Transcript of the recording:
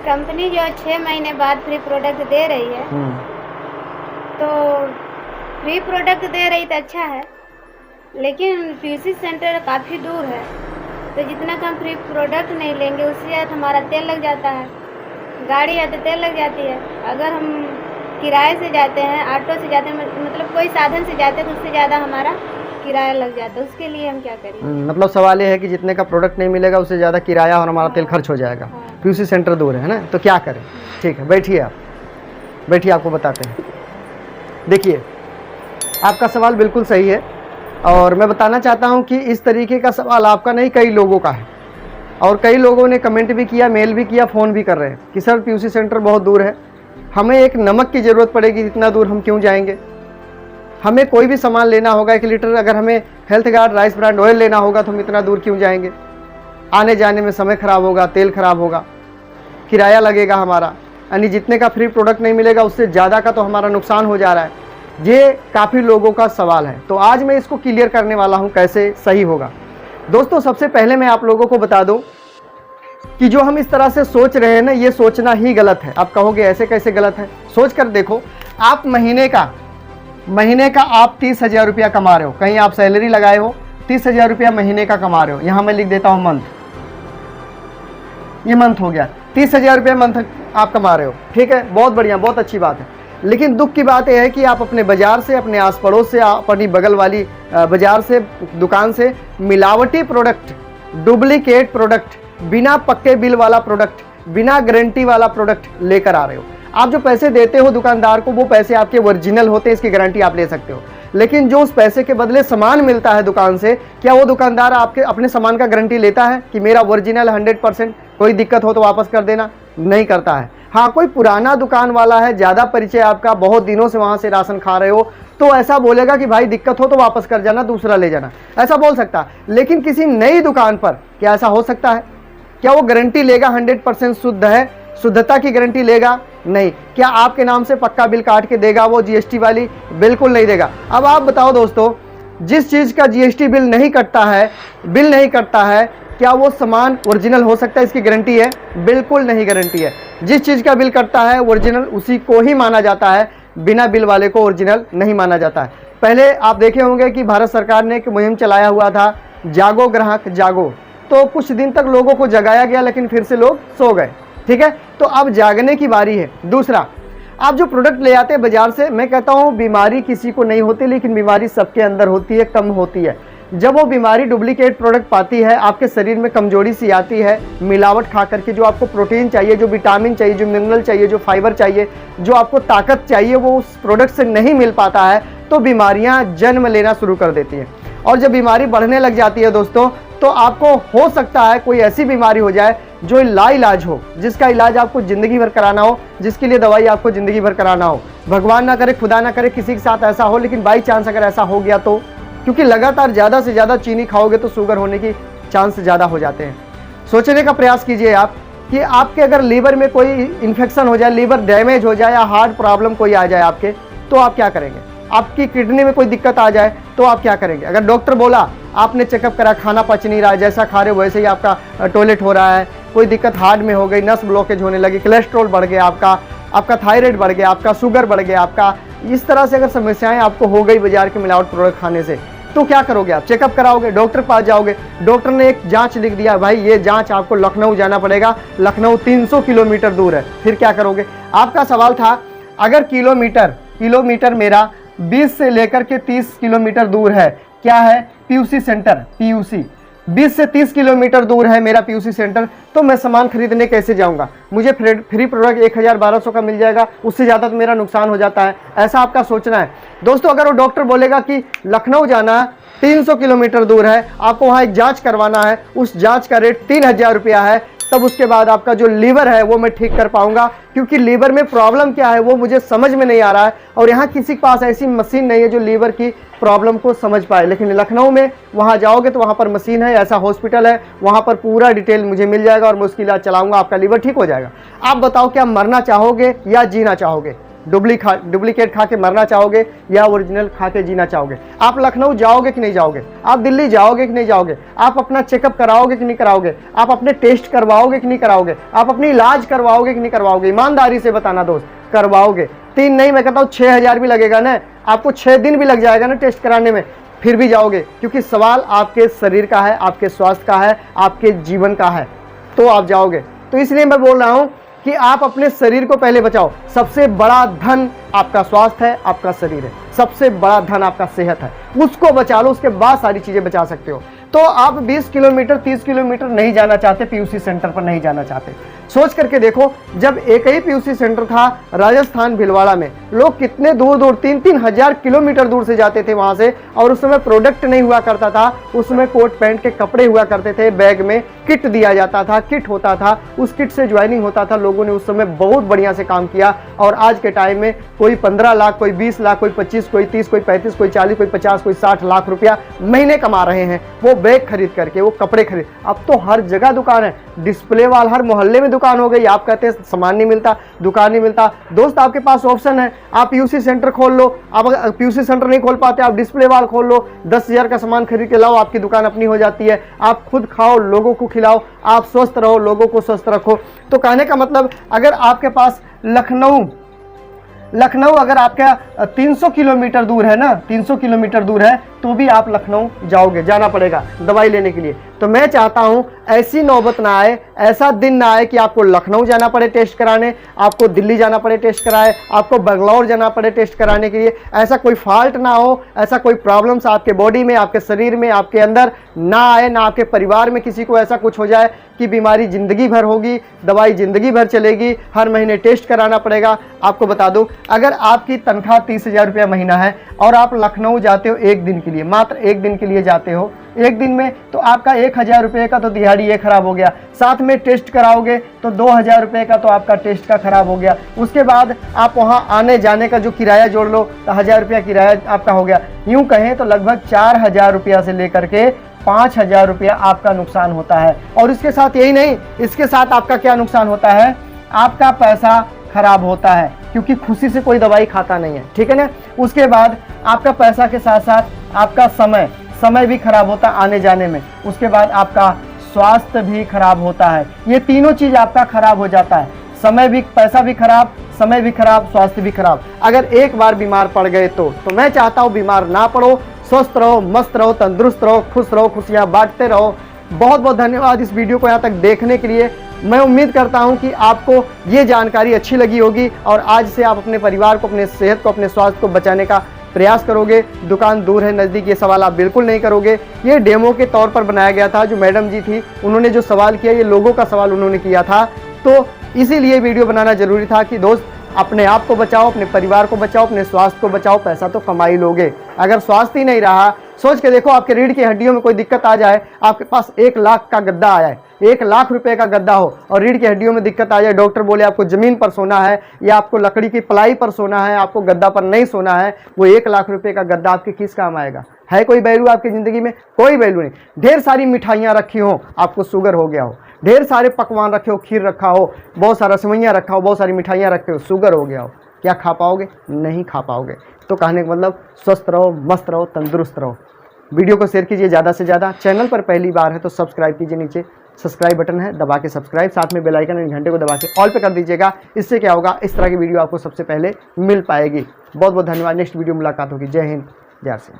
Company जो 6 महीने बाद फ्री प्रोडक्ट दे रही है, तो फ्री प्रोडक्ट दे रही तो अच्छा है, लेकिन पीयूसी सेंटर काफ़ी दूर है, तो जितना का हम फ्री प्रोडक्ट नहीं लेंगे उससे ज़्यादा हमारा तेल लग जाता है। गाड़ी है तो तेल लग जाती है। अगर हम किराए से जाते हैं, ऑटो से जाते हैं, मतलब कोई साधन से जाते हैं तो उससे ज़्यादा हमारा किराया लग जाता है। उसके लिए हम क्या करें? मतलब सवाल ये है कि जितने का प्रोडक्ट नहीं मिलेगा उससे ज़्यादा किराया और हमारा तेल खर्च हो जाएगा। पीयूसी सेंटर दूर है ना, तो क्या करें? ठीक है, बैठिए आप, बैठिए, आपको बताते हैं। देखिए, आपका सवाल बिल्कुल सही है और मैं बताना चाहता हूं कि इस तरीके का सवाल आपका नहीं, कई लोगों का है और कई लोगों ने कमेंट भी किया, मेल भी किया, फ़ोन भी कर रहे हैं कि सर पीयूसी सेंटर बहुत दूर है, हमें एक नमक की ज़रूरत पड़ेगी, इतना दूर हम क्यों जाएंगे? हमें कोई भी सामान लेना होगा 1 लीटर, अगर हमें health guard rice brand oil लेना होगा तो हम इतना दूर क्यों जाएंगे? आने जाने में समय ख़राब होगा, तेल ख़राब होगा, किराया लगेगा हमारा, यानी जितने का फ्री प्रोडक्ट नहीं मिलेगा उससे ज़्यादा का तो हमारा नुकसान हो जा रहा है। ये काफ़ी लोगों का सवाल है, तो आज मैं इसको क्लियर करने वाला हूँ कैसे सही होगा। दोस्तों, सबसे पहले मैं आप लोगों को बता दूं कि जो हम इस तरह से सोच रहे हैं ना, ये सोचना ही गलत है। आप कहोगे ऐसे कैसे गलत है? सोच कर देखो, आप महीने का आप 30,000 रुपया कमा रहे हो, कहीं आप सैलरी लगाए हो, 30,000 रुपया महीने का कमा रहे हो। यहाँ मैं लिख देता हूँ मंथ, ये मंथ हो गया, 30,000 रुपया मंथ आप कमा रहे हो, ठीक है, बहुत बढ़िया, बहुत अच्छी बात है। लेकिन दुख की बात यह है कि आप अपने बाजार से, अपने आस पड़ोस से, अपनी बगल वाली बाजार से, दुकान से मिलावटी प्रोडक्ट, डुप्लीकेट प्रोडक्ट, बिना पक्के बिल वाला प्रोडक्ट, बिना गारंटी वाला प्रोडक्ट लेकर आ रहे हो। आप जो पैसे देते हो दुकानदार को, वो पैसे आपके ओरिजिनल होते हैं, इसकी गारंटी आप ले सकते हो। लेकिन जो उस पैसे के बदले सामान मिलता है दुकान से, क्या वो दुकानदार आपके अपने सामान का गारंटी लेता है कि मेरा ओरिजिनल 100%, कोई दिक्कत हो तो वापस कर देना? नहीं करता है। हाँ, कोई पुराना दुकान वाला है, ज़्यादा परिचय आपका, बहुत दिनों से वहाँ से राशन खा रहे हो, तो ऐसा बोलेगा कि भाई दिक्कत हो तो वापस कर जाना, दूसरा ले जाना, ऐसा बोल सकता है। लेकिन किसी नई दुकान पर क्या ऐसा हो सकता है? क्या वो गारंटी लेगा 100% शुद्ध है, शुद्धता की गारंटी लेगा? नहीं। क्या आपके नाम से पक्का बिल काट के देगा वो जीएसटी वाली? बिल्कुल नहीं देगा। अब आप बताओ दोस्तों, जिस चीज़ का जीएसटी बिल नहीं कटता है, क्या वो सामान ओरिजिनल हो सकता है? इसकी गारंटी है? बिल्कुल नहीं गारंटी है। जिस चीज़ का बिल कटता है ओरिजिनल उसी को ही माना जाता है, बिना बिल वाले को ओरिजिनल नहीं माना जाता है। पहले आप देखे होंगे कि भारत सरकार ने एक मुहिम चलाया हुआ था, जागो ग्राहक जागो, तो कुछ दिन तक लोगों को जगाया गया, लेकिन फिर से लोग सो गए, ठीक है। तो अब जागने की बारी है। दूसरा, आप जो प्रोडक्ट ले आते हैं बाजार से, मैं कहता हूँ बीमारी किसी को नहीं होती, लेकिन बीमारी सबके अंदर होती है, कम होती है। जब वो बीमारी डुप्लीकेट प्रोडक्ट पाती है, आपके शरीर में कमजोरी सी आती है, मिलावट खा करके जो आपको प्रोटीन चाहिए, जो विटामिन चाहिए, जो मिनरल चाहिए, जो फाइबर चाहिए, जो आपको ताकत चाहिए, वो उस प्रोडक्ट से नहीं मिल पाता है, तो बीमारियां जन्म लेना शुरू कर देती हैं। और जब बीमारी बढ़ने लग जाती है दोस्तों, तो आपको हो सकता है कोई ऐसी बीमारी हो जाए जो लाइलाज हो, जिसका इलाज आपको ज़िंदगी भर कराना हो, जिसके लिए दवाई आपको ज़िंदगी भर कराना हो। भगवान ना करे, खुदा ना करे किसी के साथ ऐसा हो, लेकिन बाई चांस अगर ऐसा हो गया तो, क्योंकि लगातार ज़्यादा से ज़्यादा चीनी खाओगे तो शुगर होने की चांस ज़्यादा हो जाते हैं। सोचने का प्रयास कीजिए आप कि आपके अगर लीवर में कोई इन्फेक्शन हो जाए, लीवर डैमेज हो जाए या हार्ट प्रॉब्लम कोई आ जाए आपके, तो आप क्या करेंगे? आपकी किडनी में कोई दिक्कत आ जाए तो आप क्या करेंगे? अगर डॉक्टर बोला, आपने चेकअप करा, खाना पच नहीं रहा है, जैसा खा रहे हो वैसे ही आपका टॉयलेट हो रहा है, कोई दिक्कत हार्ट में हो गई, नस ब्लॉकेज होने लगी, कोलेस्ट्रॉल बढ़ गया आपका थायराइड बढ़ गया, आपका शुगर बढ़ गया, आपका इस तरह से अगर समस्याएं आपको हो गई बाजार के मिलावट प्रोडक्ट खाने से, तो क्या करोगे? आप चेकअप कराओगे, डॉक्टर पास जाओगे, डॉक्टर ने एक जांच लिख दिया, भाई ये जांच आपको लखनऊ जाना पड़ेगा, लखनऊ 300 किलोमीटर दूर है, फिर क्या करोगे? आपका सवाल था, अगर किलोमीटर मेरा 20 से लेकर के 30 किलोमीटर दूर है, क्या है? पीयूसी सेंटर, पीयूसी 20 से 30 किलोमीटर दूर है मेरा पीयूसी सेंटर, तो मैं सामान खरीदने कैसे जाऊंगा? मुझे फ्री प्रोडक्ट 1,000-1,200 का मिल जाएगा, उससे ज़्यादा तो मेरा नुकसान हो जाता है, ऐसा आपका सोचना है। दोस्तों, अगर वो डॉक्टर बोलेगा कि लखनऊ जाना 300 किलोमीटर दूर है, आपको वहाँ एक जांच करवाना है, उस जांच का रेट 3,000 रुपया है, तब उसके बाद आपका जो लीवर है वो मैं ठीक कर पाऊंगा, क्योंकि लीवर में प्रॉब्लम क्या है वो मुझे समझ में नहीं आ रहा है, और यहाँ किसी के पास ऐसी मशीन नहीं है जो लीवर की प्रॉब्लम को समझ पाए। लेकिन लखनऊ में वहाँ जाओगे तो वहाँ पर मशीन है, ऐसा हॉस्पिटल है, वहाँ पर पूरा डिटेल मुझे मिल जाएगा और मैं उसकी इलाज चलाऊंगा, आपका लीवर ठीक हो जाएगा। आप बताओ, क्या मरना चाहोगे या जीना चाहोगे? डुप्लीकेट खा के मरना चाहोगे या ओरिजिनल खा के जीना चाहोगे? आप लखनऊ जाओगे कि नहीं जाओगे? आप दिल्ली जाओगे कि नहीं जाओगे? आप अपना चेकअप कराओगे कि नहीं कराओगे? आप अपने टेस्ट करवाओगे कि नहीं कराओगे? आप अपनी इलाज करवाओगे कि नहीं करवाओगे? ईमानदारी से बताना दोस्त, करवाओगे? 3 नहीं, मैं कहता हूँ 6,000 भी लगेगा ना, आपको 6 दिन भी लग जाएगा ना टेस्ट कराने में, फिर भी जाओगे, क्योंकि सवाल आपके शरीर का है, आपके स्वास्थ्य का है, आपके जीवन का है, तो आप जाओगे। तो इसलिए मैं बोल रहा हूं कि आप अपने शरीर को पहले बचाओ। सबसे बड़ा धन आपका स्वास्थ्य है, आपका शरीर है, सबसे बड़ा धन आपका सेहत है, उसको बचा लो, उसके बाद सारी चीजें बचा सकते हो। तो आप 20 किलोमीटर 30 किलोमीटर नहीं जाना चाहते, पीयूसी सेंटर पर नहीं जाना चाहते, सोच करके देखो, जब एक ही पीयूसी सेंटर था राजस्थान भिलवाड़ा में, लोग कितने दूर दूर 3-3 हजार किलोमीटर दूर से जाते थे वहां से, और उस समय प्रोडक्ट नहीं हुआ करता था, उसमें कोट पैंट के कपड़े हुआ करते थे, बैग में किट दिया जाता था, किट होता था, उस किट से ज्वाइनिंग होता था। लोगों ने उस समय बहुत बढ़िया से काम किया, और आज के टाइम में कोई 15 लाख, कोई 20 लाख, कोई 25, कोई 30, कोई 35, कोई 40, कोई 50, कोई 60 लाख रुपया महीने कमा रहे हैं, वो बैग खरीद करके, वो कपड़े खरीद। अब तो हर जगह दुकान है, डिस्प्ले वाल हर मोहल्ले में दुकान हो गई। आप कहते हैं सामान नहीं मिलता, दुकान नहीं मिलता, दोस्त आपके पास ऑप्शन है, आप पीयूसी सेंटर खोल लो। आप अगर पीयूसी सेंटर नहीं खोल पाते, आप डिस्प्ले वाल खोल लो, 10,000 का सामान खरीद के लाओ, आपकी दुकान अपनी हो जाती है। आप खुद खाओ, लोगों को खिलाओ, आप स्वस्थ रहो, लोगों को स्वस्थ रखो। तो कहने का मतलब, अगर आपके पास लखनऊ अगर आपका 300 किलोमीटर दूर है ना, 300 किलोमीटर दूर है, तो भी आप लखनऊ जाना पड़ेगा दवाई लेने के लिए। तो मैं चाहता हूं ऐसी नौबत ना आए, ऐसा दिन ना आए कि आपको लखनऊ जाना पड़े टेस्ट कराने, आपको दिल्ली जाना पड़े टेस्ट कराए, आपको बेंगलोर जाना पड़े टेस्ट कराने के लिए। ऐसा कोई फॉल्ट ना हो, ऐसा कोई प्रॉब्लम्स आपके बॉडी में, आपके शरीर में, आपके अंदर ना आए, ना आपके परिवार में किसी को ऐसा कुछ हो जाए कि बीमारी जिंदगी भर होगी, दवाई जिंदगी भर चलेगी, हर महीने टेस्ट कराना पड़ेगा। आपको बता दूं, अगर आपकी तनख्वाह 30,000 रुपया महीना है और आप लखनऊ जाते हो एक दिन के लिए, मात्र एक दिन के लिए जाते हो, एक दिन में, तो आपका 1,000 रुपये का तो दिहाड़ी ये खराब हो गया, साथ में टेस्ट कराओगे तो 2,000 रुपये का तो आपका टेस्ट का खराब हो गया। उसके बाद आप वहाँ आने जाने का जो किराया जोड़ लो तो 1,000 रुपया किराया आपका हो गया। यूँ कहें तो लगभग 4,000 रुपया से लेकर के 5,000 रुपया आपका नुकसान होता है। और इसके साथ यही नहीं, इसके साथ आपका क्या नुकसान होता है, आपका पैसा खराब होता है, क्योंकि खुशी से कोई दवाई खाता नहीं है, ठीक है ना। उसके बाद आपका पैसा के साथ साथ आपका समय भी खराब होता है आने जाने में। उसके बाद आपका स्वास्थ्य भी खराब होता है। ये तीनों चीज आपका खराब हो जाता है, समय भी, पैसा भी खराब, समय भी खराब, स्वास्थ्य भी खराब। अगर एक बार बीमार पड़ गए तो मैं चाहता हूँ बीमार ना पड़ो, स्वस्थ रहो, मस्त रहो, तंदुरुस्त रहो, खुश रहो, खुशियाँ बांटते रहो। बहुत बहुत धन्यवाद इस वीडियो को यहाँ तक देखने के लिए। मैं उम्मीद करता हूं कि आपको ये जानकारी अच्छी लगी होगी, और आज से आप अपने परिवार को, अपने सेहत को, अपने स्वास्थ्य को बचाने का प्रयास करोगे। दुकान दूर है नज़दीक, ये सवाल आप बिल्कुल नहीं करोगे। ये डेमो के तौर पर बनाया गया था। जो मैडम जी थी उन्होंने जो सवाल किया, ये लोगों का सवाल उन्होंने किया था, तो इसीलिए वीडियो बनाना जरूरी था कि दोस्त अपने आप को बचाओ, अपने परिवार को बचाओ, अपने स्वास्थ्य को बचाओ। पैसा तो कमा ही लोगे, अगर स्वास्थ्य ही नहीं रहा, सोच के देखो, आपके रीढ़ की हड्डियों में कोई दिक्कत आ जाए, आपके पास 1 लाख का गद्दा आया है, 1 लाख रुपए का गद्दा हो और रीढ़ की हड्डियों में दिक्कत आ जाए, डॉक्टर बोले आपको जमीन पर सोना है या आपको लकड़ी की प्लाई पर सोना है, आपको गद्दा पर नहीं सोना है, वो 1 लाख रुपए का गद्दा आपके किस काम आएगा? है कोई वैल्यू आपकी जिंदगी में? कोई वैल्यू नहीं। ढेर सारी मिठाइयाँ रखी हो, आपको शुगर हो गया हो, ढेर सारे पकवान रखे हो, खीर रखा हो, बहुत सारा सेवइयाँ रखा हो, बहुत सारी मिठाइयाँ रखे हो, शुगर हो गया हो, क्या खा पाओगे? नहीं खा पाओगे। तो कहने का मतलब, स्वस्थ रहो, मस्त रहो, तंदुरुस्त रहो। वीडियो को शेयर कीजिए ज़्यादा से ज़्यादा। चैनल पर पहली बार है तो सब्सक्राइब कीजिए, नीचे सब्सक्राइब बटन है, दबा के सब्सक्राइब, साथ में बेल आइकन और घंटे को दबा के ऑल पे कर दीजिएगा। इससे क्या होगा, इस तरह की वीडियो आपको सबसे पहले मिल पाएगी। बहुत बहुत धन्यवाद। नेक्स्ट वीडियो मुलाकात होगी। जय हिंद, जय सिंह।